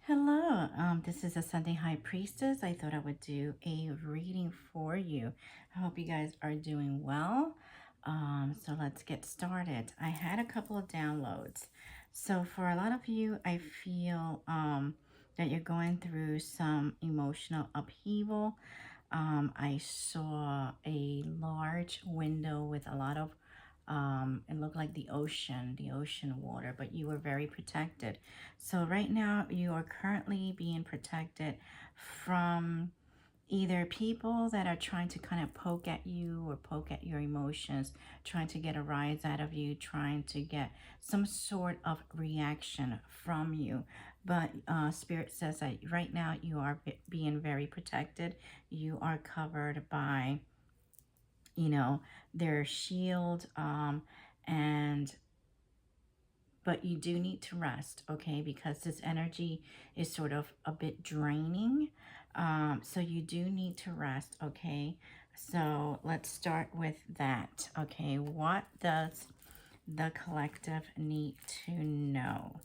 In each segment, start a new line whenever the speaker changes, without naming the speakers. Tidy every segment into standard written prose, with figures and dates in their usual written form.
Hello, this is a Sunday High Priestess. I thought I would do a reading for you. I hope you guys are doing well. So let's get started. I had a couple of downloads. So for a lot of you, I feel that you're going through some emotional upheaval. I saw a large window with a lot of it looked like the ocean water, but you were very protected. So right now you are currently being protected from either people that are trying to kind of poke at you or poke at your emotions, trying to get a rise out of you, trying to get some sort of reaction from you. But Spirit says that right now you are being very protected. You are covered by, their shield, and but you do need to rest, okay, because this energy is sort of a bit draining. So you do need to rest, okay. So let's start with that. Okay, what does the collective need to know?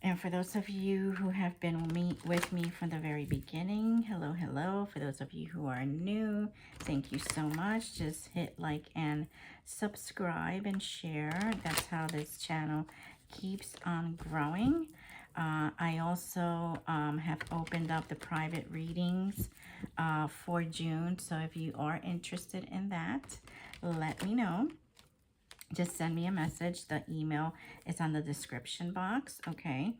And for those of you who have been with me from the very beginning, hello, hello. For those of you who are new, thank you so much. Just hit like and subscribe and share. That's how this channel keeps on growing. I also have opened up the private readings for June. So if you are interested in that, let me know. Just send me a message. The email is on the description box, okay?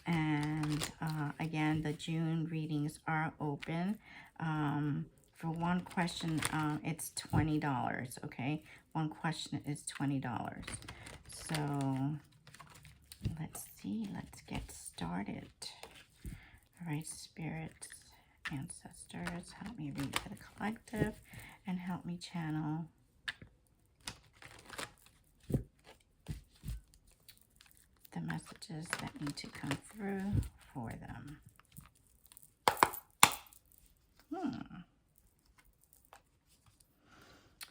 And again, the June readings are open. For one question, it's $20, okay? One question is $20. So let's see, let's get started. All right, spirits, ancestors, help me read for the collective and help me channel the messages that need to come through for them.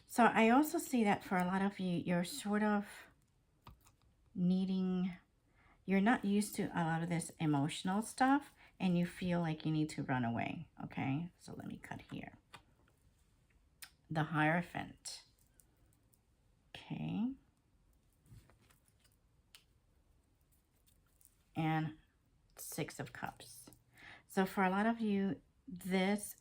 So I also see that for a lot of you, you're sort of needing, you're not used to a lot of this emotional stuff and you feel like you need to run away, okay? So let me cut here. The Hierophant, okay? And Six of Cups. So for a lot of you, these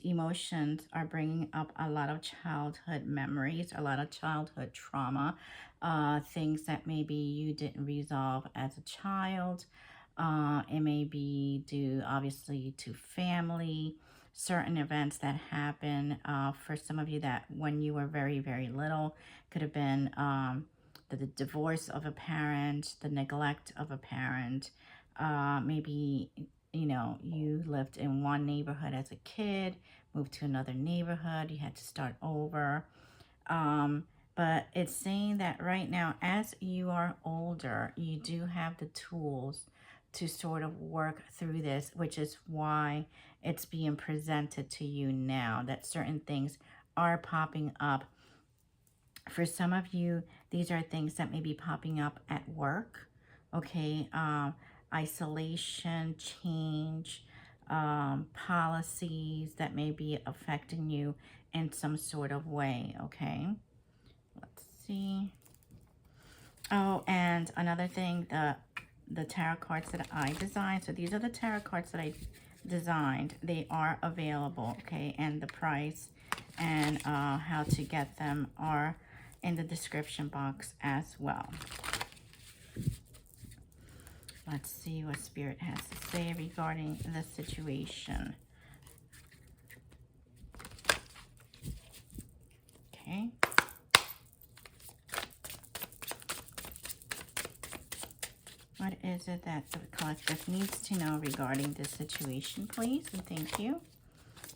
emotions are bringing up a lot of childhood memories, a lot of childhood trauma, things that maybe you didn't resolve as a child. It may be due, obviously, to family, certain events that happen. For some of you that when you were very, very little, could have been the divorce of a parent, the neglect of a parent, maybe, you lived in one neighborhood as a kid, moved to another neighborhood, you had to start over. But it's saying that right now, as you are older, you do have the tools to sort of work through this, which is why it's being presented to you now, that certain things are popping up. For some of you, these are things that may be popping up at work, okay? Isolation, change, policies that may be affecting you in some sort of way, okay? Let's see. Oh, and another thing, the tarot cards that I designed. So these are the tarot cards that I designed. They are available, okay? And the price and how to get them are in the description box as well. Let's see what Spirit has to say regarding the situation. Okay. What is it that the collective needs to know regarding this situation, please? And thank you.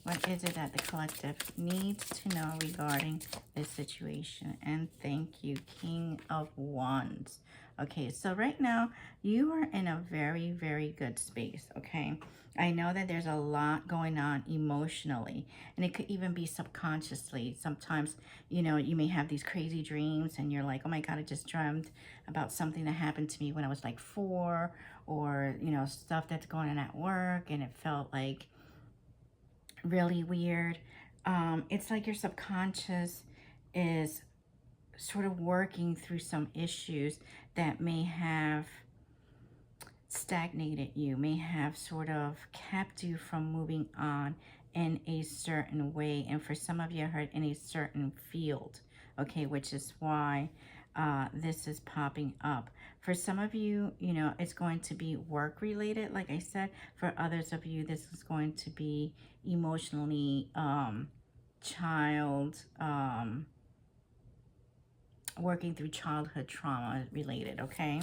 What is it that the collective needs to know regarding this situation? And thank you, King of Wands. Okay, so right now, you are in a very, very good space, okay? I know that there's a lot going on emotionally, and it could even be subconsciously. Sometimes, you may have these crazy dreams, and you're like, oh my God, I just dreamt about something that happened to me when I was like 4, or, stuff that's going on at work, and it felt like really weird. It's like your subconscious is sort of working through some issues that may have stagnated you, may have sort of kept you from moving on in a certain way. And for some of you, I heard in a certain field, okay, which is why this is popping up. For some of you, it's going to be work related, like I said. For others of you, this is going to be emotionally child working through childhood trauma related, okay?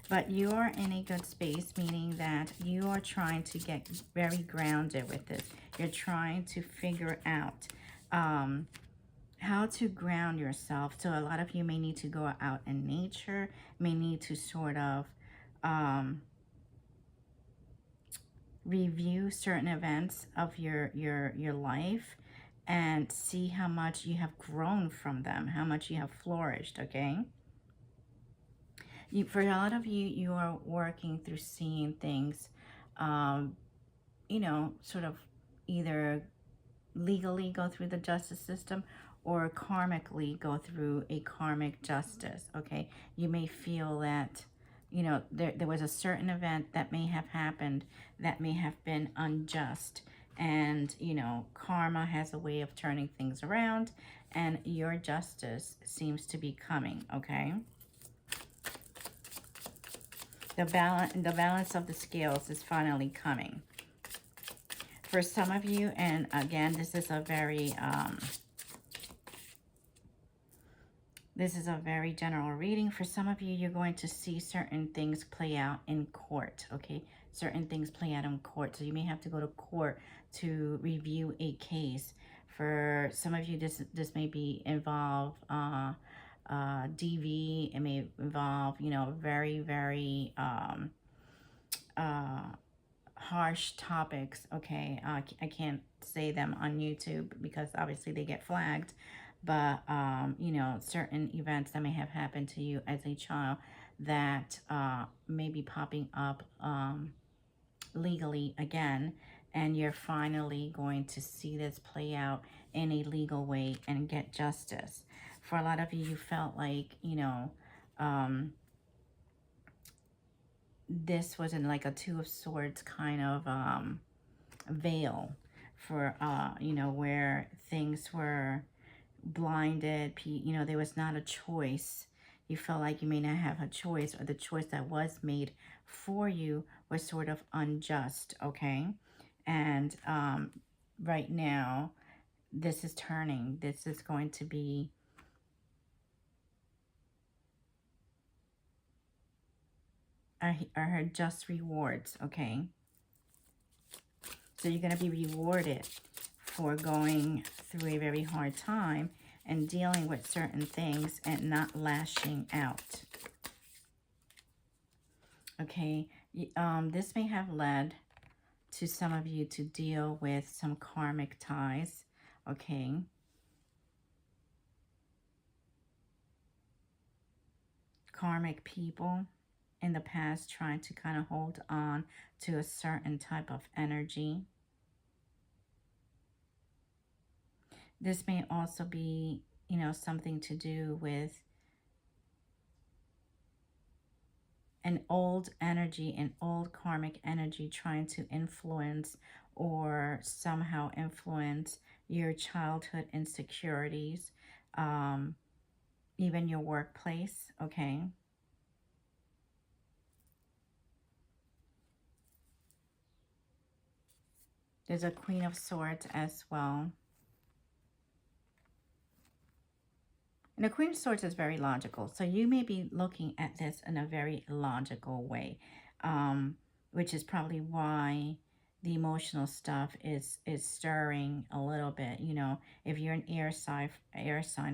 But you are in a good space, meaning that you are trying to get very grounded with this. You're trying to figure out how to ground yourself. So a lot of you may need to go out in nature, may need to sort of review certain events of your life and see how much you have grown from them, how much you have flourished, okay? For a lot of you, you are working through seeing things, um, sort of either legally go through the justice system or karmically go through a karmic justice, okay? You may feel that, there was a certain event that may have happened that may have been unjust. And, karma has a way of turning things around, and your justice seems to be coming, okay? The balance of the scales is finally coming. For some of you, and again, this is a very general reading. For some of you, you're going to see certain things play out in court, okay? Certain things play out in court. So you may have to go to court to review a case. For some of you, this may be involve DV. It may involve, very, very harsh topics, okay? I can't say them on YouTube because obviously they get flagged. But, certain events that may have happened to you as a child that may be popping up legally again. And you're finally going to see this play out in a legal way and get justice. For a lot of you, you felt like, this wasn't like a Two of Swords kind of veil for, where things were blinded. There was not a choice. You felt like you may not have a choice, or the choice that was made for you was sort of unjust, okay? And right now, this is turning. This is going to be I heard just rewards, okay? So you're going to be rewarded for going through a very hard time and dealing with certain things and not lashing out. Okay, this may have led to some of you to deal with some karmic ties, okay? Karmic people in the past trying to kind of hold on to a certain type of energy. This may also be, something to do with an old energy, an old karmic energy trying to influence or somehow influence your childhood insecurities, even your workplace, okay? There's a Queen of Swords as well. And the Queen of Swords is very logical. So you may be looking at this in a very logical way, which is probably why the emotional stuff is stirring a little bit. You know, if you're an air sign,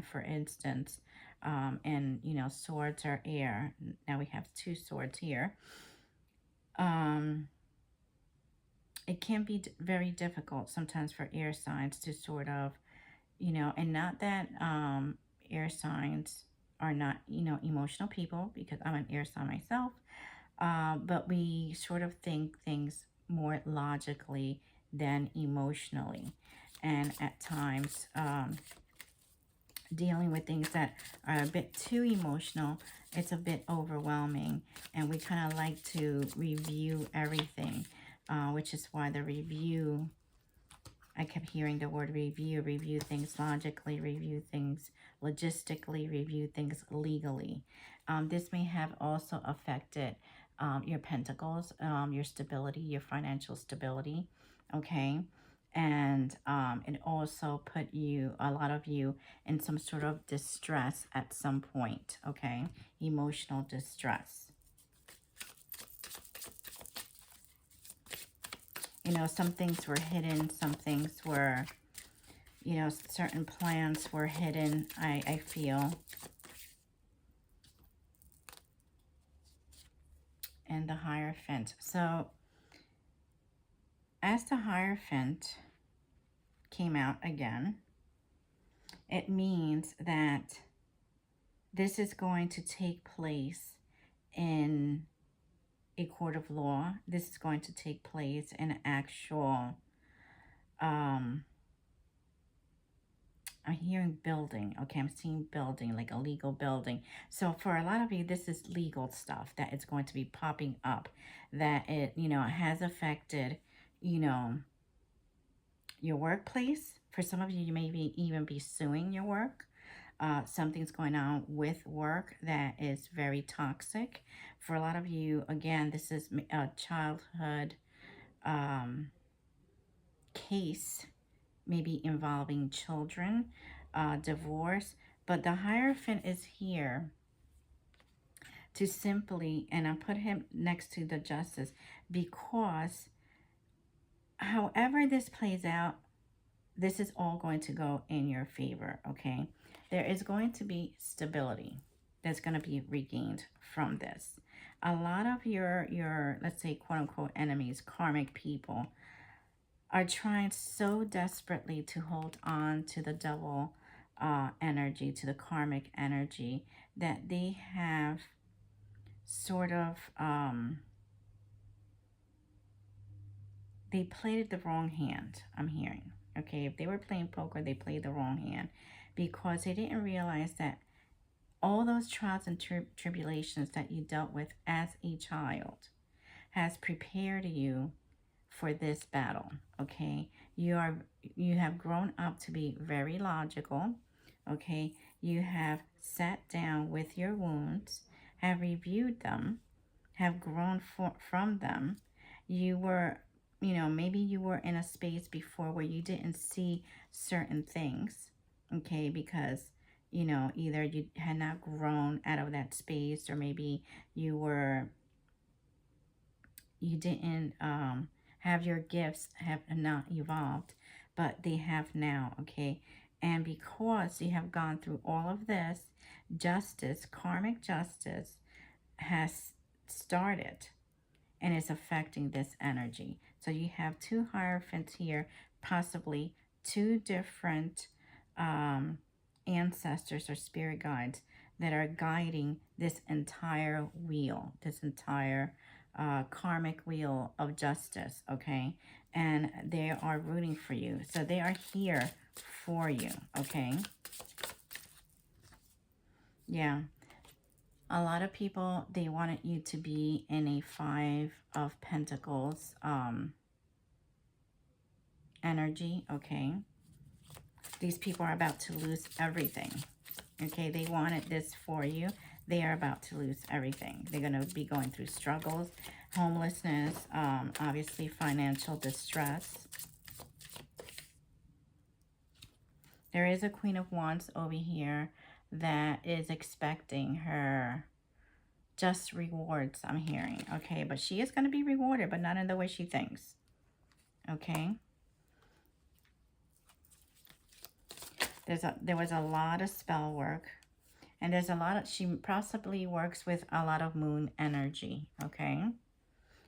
for instance, and you know, swords are air. Now we have two swords here. Um, it can be very difficult sometimes for air signs to sort of, you know, and not that air signs are not, you know, emotional people, because I'm an air sign myself. But we sort of think things more logically than emotionally. And at times, dealing with things that are a bit too emotional, it's a bit overwhelming. And we kind of like to review everything, which is why the review, I kept hearing the word review, review things logically, review things logistically, review things legally. This may have also affected your pentacles, your stability, your financial stability, okay? And it also put you, a lot of you, in some sort of distress at some point, okay? Emotional distress. You know, some things were hidden, some things were, you know, certain plans were hidden, I feel. And the Hierophant. So, as the Hierophant came out again, it means that this is going to take place in a court of law. This is going to take place in an actual, I'm hearing building. Okay, I'm seeing building, like a legal building. So for a lot of you, this is legal stuff that is going to be popping up, that it, you know, has affected, you know, your workplace. For some of you, you may even be suing your work. Something's going on with work that is very toxic. For a lot of you, again, this is a childhood case, maybe involving children, divorce. But the Hierophant is here to simply, and I put him next to the Justice, because however this plays out, this is all going to go in your favor, okay? There is going to be stability that's going to be regained from this. A lot of your let's say, quote unquote, enemies, karmic people, are trying so desperately to hold on to the devil energy, to the karmic energy, that they have sort of, they played it the wrong hand, I'm hearing. Okay, if they were playing poker, they played the wrong hand, because they didn't realize that all those trials and tribulations that you dealt with as a child has prepared you for this battle. Okay, you have grown up to be very logical. Okay, you have sat down with your wounds, have reviewed them, have grown from them. You were, you know, maybe you were in a space before where you didn't see certain things, okay, because, you know, either you had not grown out of that space, or maybe you were, you didn't have your gifts have not evolved, but they have now, okay? And because you have gone through all of this, justice, karmic justice, has started and is affecting this energy. So you have two Hierophants here, possibly two different ancestors or spirit guides that are guiding this entire wheel, this entire karmic wheel of justice, okay? And they are rooting for you. So they are here for you, okay? Yeah. A lot of people, they wanted you to be in a Five of Pentacles energy, okay? These people are about to lose everything, okay? They wanted this for you. They are about to lose everything. They're going to be going through struggles, homelessness, obviously financial distress. There is a Queen of Wands over here that is expecting her just rewards, I'm hearing, okay? But she is going to be rewarded, but not in the way she thinks. Okay. There was a lot of spell work. And there's a lot of, she possibly works with a lot of moon energy. Okay.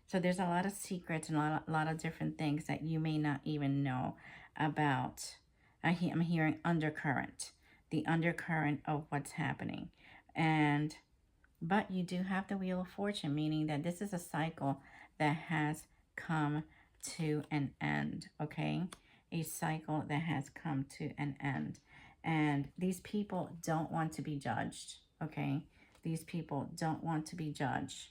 So there's a lot of secrets and a lot of different things that you may not even know about. I'm hearing undercurrent, the undercurrent of what's happening. And, but you do have the Wheel of Fortune, meaning that this is a cycle that has come to an end, okay? A cycle that has come to an end. And these people don't want to be judged, okay? These people don't want to be judged.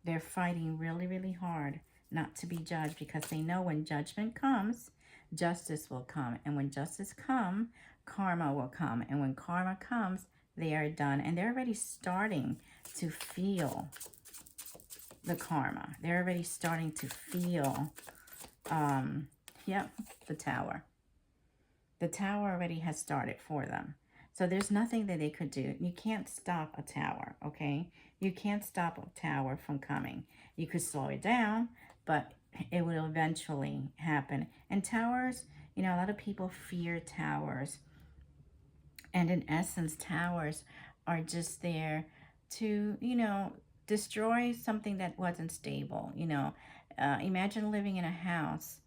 They're fighting really, really hard not to be judged because they know when judgment comes, justice will come. And when justice comes, karma will come. And when karma comes, they are done. And they're already starting to feel the karma. They're already starting to feel, the Tower. The Tower already has started for them. So there's nothing that they could do. You can't stop a tower, okay? You can't stop a tower from coming. You could slow it down, but it will eventually happen. And towers, you know, a lot of people fear towers. And in essence, towers are just there to, you know, destroy something that wasn't stable. You know, imagine living in a house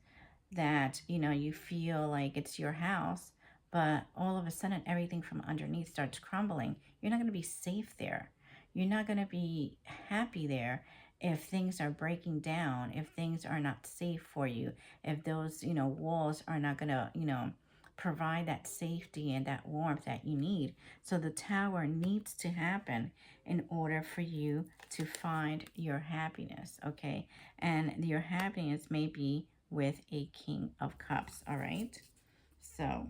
that, you know, you feel like it's your house, but all of a sudden everything from underneath starts crumbling. You're not going to be safe there. You're not going to be happy there if things are breaking down, if things are not safe for you, if those, you know, walls are not going to, you know, provide that safety and that warmth that you need. So the tower needs to happen in order for you to find your happiness, okay? And your happiness may be with a King of Cups, all right? So,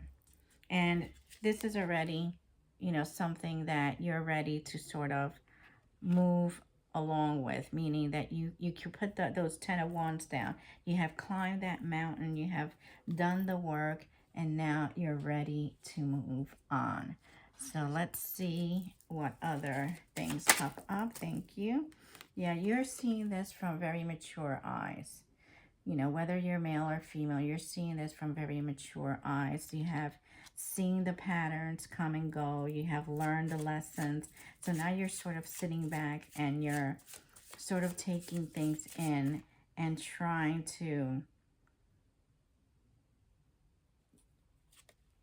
and this is already, you know, something that you're ready to sort of move along with, meaning that you can put those 10 of Wands down. You have climbed that mountain, you have done the work, and now you're ready to move on. So let's see what other things pop up. Thank you. Yeah, you're seeing this from very mature eyes. You know, whether you're male or female, you're seeing this from very mature eyes. You have seen the patterns come and go. You have learned the lessons. So now you're sort of sitting back and you're sort of taking things in and trying to,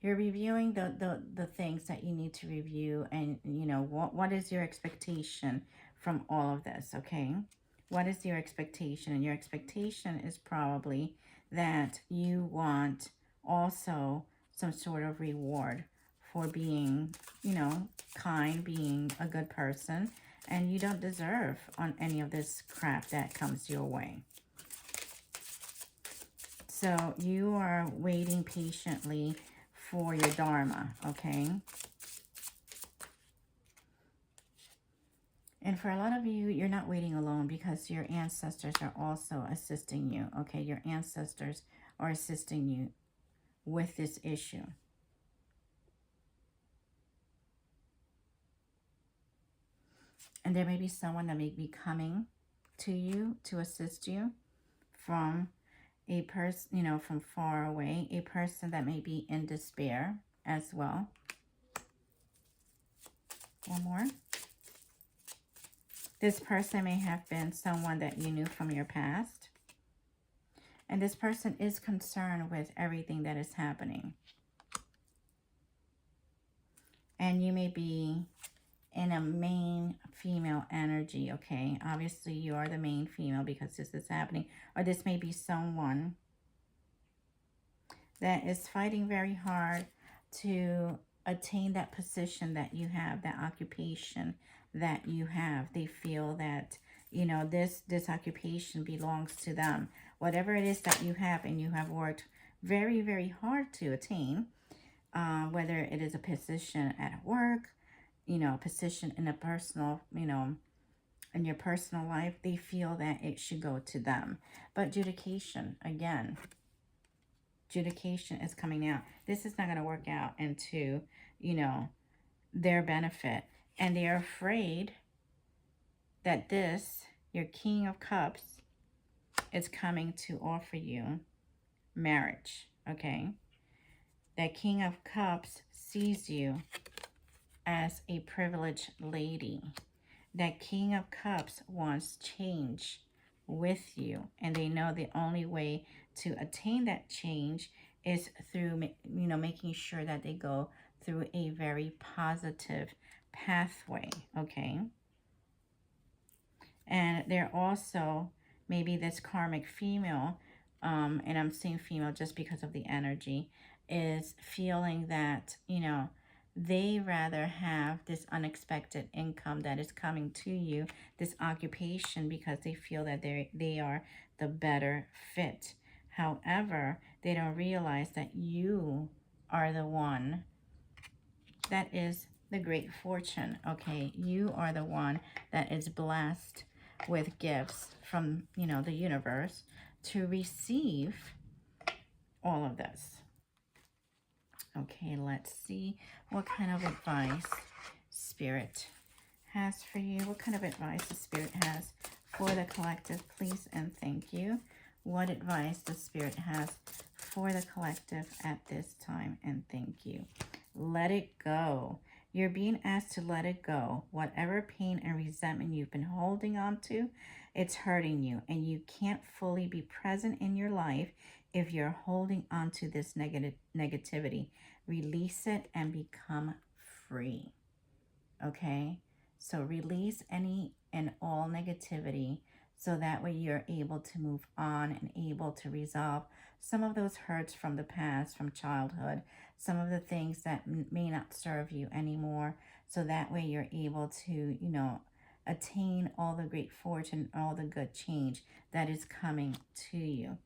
you're reviewing the things that you need to review. And, you know, what is your expectation from all of this, okay? What is your expectation? And your expectation is probably that you want also some sort of reward for being, you know, kind, being a good person. And you don't deserve on any of this crap that comes your way. So you are waiting patiently for your Dharma, okay? And for a lot of you, you're not waiting alone because your ancestors are also assisting you, okay? Your ancestors are assisting you with this issue. And there may be someone that may be coming to you to assist you from a person, you know, from far away, a person that may be in despair as well. One more. This person may have been someone that you knew from your past. And this person is concerned with everything that is happening. And you may be in a main female energy, okay? Obviously, you are the main female because this is happening. Or this may be someone that is fighting very hard to attain that position that you have, that occupation that you have. They feel that, you know, this occupation belongs to them. Whatever it is that you have and you have worked very, very hard to attain, whether it is a position at work, you know, a position in a personal, you know, in your personal life, they feel that it should go to them. But judication, again, judication is coming out. This is not going to work out into, you know, their benefit. And they are afraid that this your King of Cups is coming to offer you marriage, okay? That King of Cups sees you as a privileged lady. That King of Cups wants change with you, and they know the only way to attain that change is through, making sure that they go through a very positive pathway, okay? And they're also, maybe this karmic female, and I'm saying female just because of the energy, is feeling that, they rather have this unexpected income that is coming to you, this occupation, because they feel that they are the better fit. However, they don't realize that you are the one that is the great fortune, okay? You are the one that is blessed with gifts from, the universe to receive all of this. Okay, let's see what kind of advice Spirit has for you. What kind of advice the Spirit has for the collective, please and thank you. What advice the Spirit has for the collective at this time, and thank you. Let it go. You're being asked to let it go. Whatever pain and resentment you've been holding on to, it's hurting you, and you can't fully be present in your life if you're holding on to this negativity. Release it and become free. Okay? So release any and all negativity, so that way you're able to move on and able to resolve some of those hurts from the past, from childhood, some of the things that may not serve you anymore. So that way you're able to, attain all the great fortune, all the good change that is coming to you.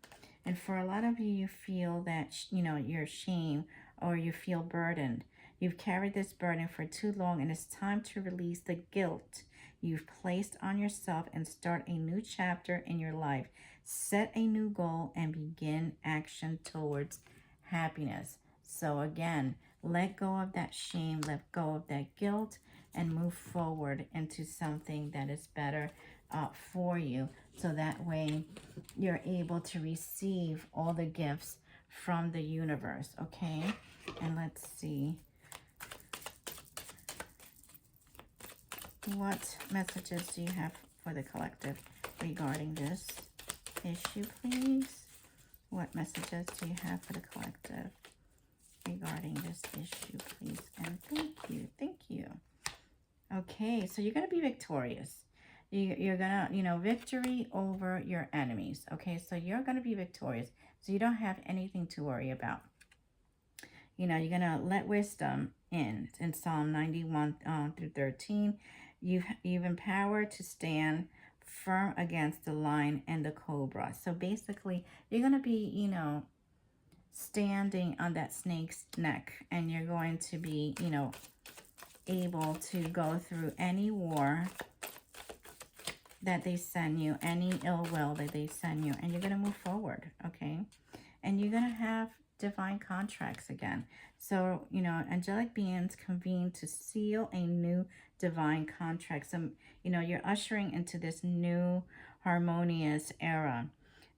And for a lot of you, you feel that, you're ashamed, or you feel burdened. You've carried this burden for too long, and it's time to release the guilt you've placed on yourself and start a new chapter in your life. Set a new goal and begin action towards happiness. So again, let go of that shame, let go of that guilt, and move forward into something that is better for you. So that way you're able to receive all the gifts from the universe, okay? And let's see. What messages do you have for the collective regarding this issue, please? What messages do you have for the collective regarding this issue, please? And thank you. Thank you. Okay, so you're going to be victorious. You're going to, victory over your enemies. Okay, so you're going to be victorious. So you don't have anything to worry about. You're going to let wisdom in Psalm 91 through 13. You've empowered to stand firm against the lion and the cobra. So basically, you're going to be, standing on that snake's neck, and you're going to be, able to go through any war that they send you, any ill will that they send you, and you're going to move forward, okay? And you're going to have divine contracts again. So, angelic beings convene to seal a new divine contract. So, you're ushering into this new harmonious era.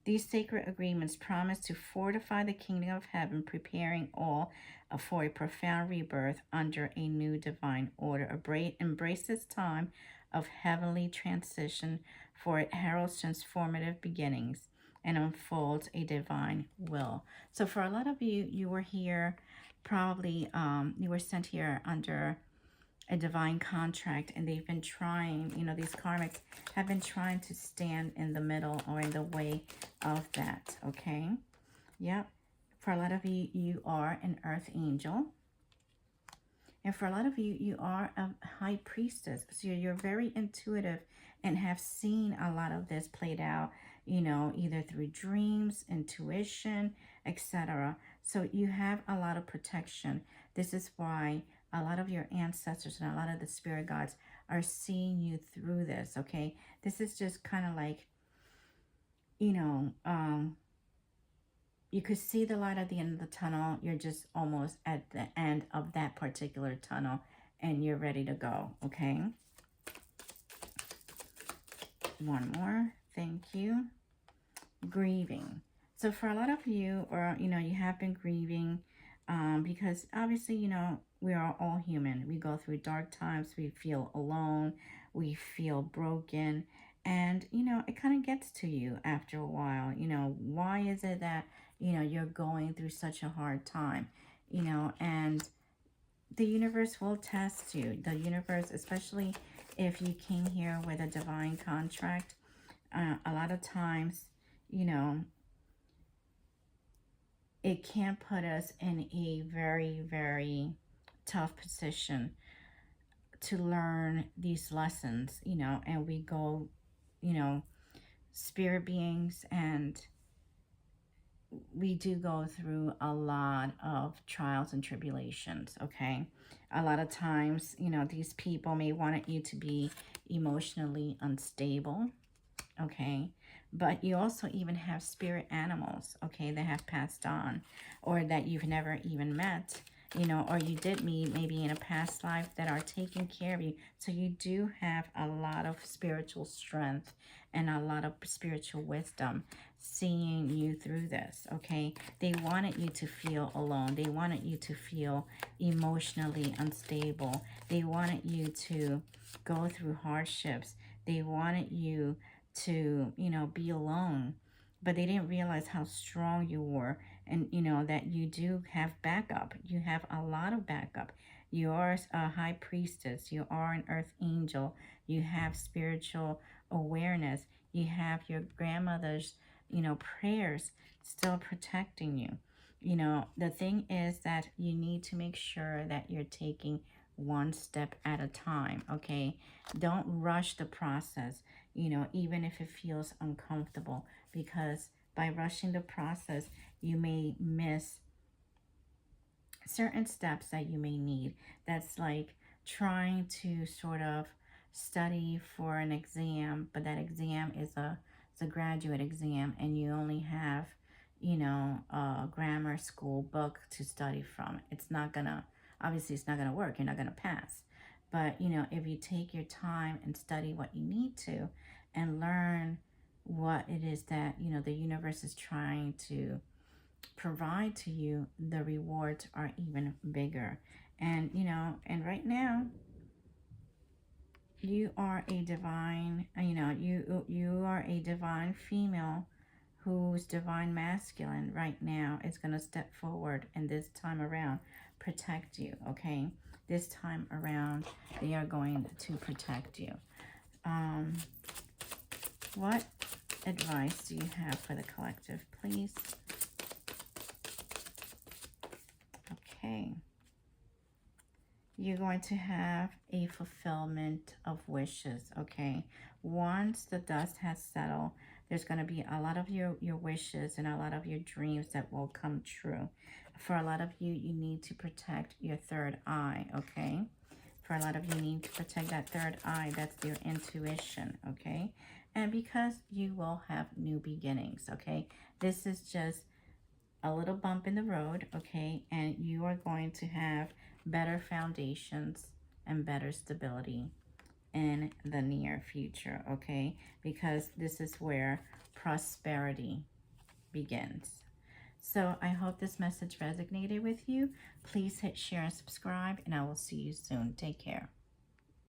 These sacred agreements promise to fortify the kingdom of heaven, preparing all for a profound rebirth under a new divine order. Embrace this time of heavenly transition, for it heralds transformative beginnings and unfolds a divine will. So for a lot of you, you were here, probably you were sent here under a divine contract, and they've been trying, these karmics have been trying to stand in the middle or in the way of that, okay? Yep. For a lot of you, you are an earth angel. And for a lot of you, you are a high priestess. So you're very intuitive and have seen a lot of this played out, either through dreams, intuition, etc. So you have a lot of protection. This is why a lot of your ancestors and a lot of the spirit gods are seeing you through this, okay? This is just kind of like, you could see the light at the end of the tunnel. You're just almost at the end of that particular tunnel, and you're ready to go, okay? One more. Thank you. Grieving. So for a lot of you, or you have been grieving, because obviously, we are all human. We go through dark times. We feel alone. We feel broken, and it kind of gets to you after a while. Why is it that you're going through such a hard time? And the universe will test you. The universe, especially if you came here with a divine contract, a lot of times, you know, it can put us in a very, very tough position to learn these lessons, and we go, you know, spirit beings, and we do go through a lot of trials and tribulations, okay? A lot of times, these people may want you to be emotionally unstable, okay? But you also even have spirit animals, okay, that have passed on, or that you've never even met, or you did meet maybe in a past life, that are taking care of you. So you do have a lot of spiritual strength and a lot of spiritual wisdom seeing you through this, okay? They wanted you to feel alone. They wanted you to feel emotionally unstable. They wanted you to go through hardships. They wanted you to, be alone, but they didn't realize how strong you were, and, that you do have backup. You have a lot of backup. You are a high priestess. You are an earth angel. You have spiritual awareness. You have your grandmother's, prayers still protecting you. The thing is that you need to make sure that you're taking one step at a time, okay? Don't rush the process, even if it feels uncomfortable, because by rushing the process, you may miss certain steps that you may need. That's like trying to sort of study for an exam, but that exam is a graduate exam, and you only have, a grammar school book to study from. It's not gonna, obviously it's not gonna work. You're not gonna pass. But if you take your time and study what you need to, and learn what it is that the universe is trying to provide to you, the rewards are even bigger. And and right now, you are a divine, you are a divine female whose divine masculine right now is going to step forward, and this time around protect you, okay? This time around, they are going to protect you. What advice do you have for the collective, please? Okay. You're going to have a fulfillment of wishes, okay? Once the dust has settled, there's going to be a lot of your wishes and a lot of your dreams that will come true. For a lot of you, you need to protect your third eye, okay? For a lot of you, need to protect that third eye. That's your intuition, okay? And because you will have new beginnings, okay? This is just a little bump in the road, okay? And you are going to have better foundations and better stability in the near future, okay? Because this is where prosperity begins. So I hope this message resonated with you. Please hit share and subscribe, and I will see you soon. Take care.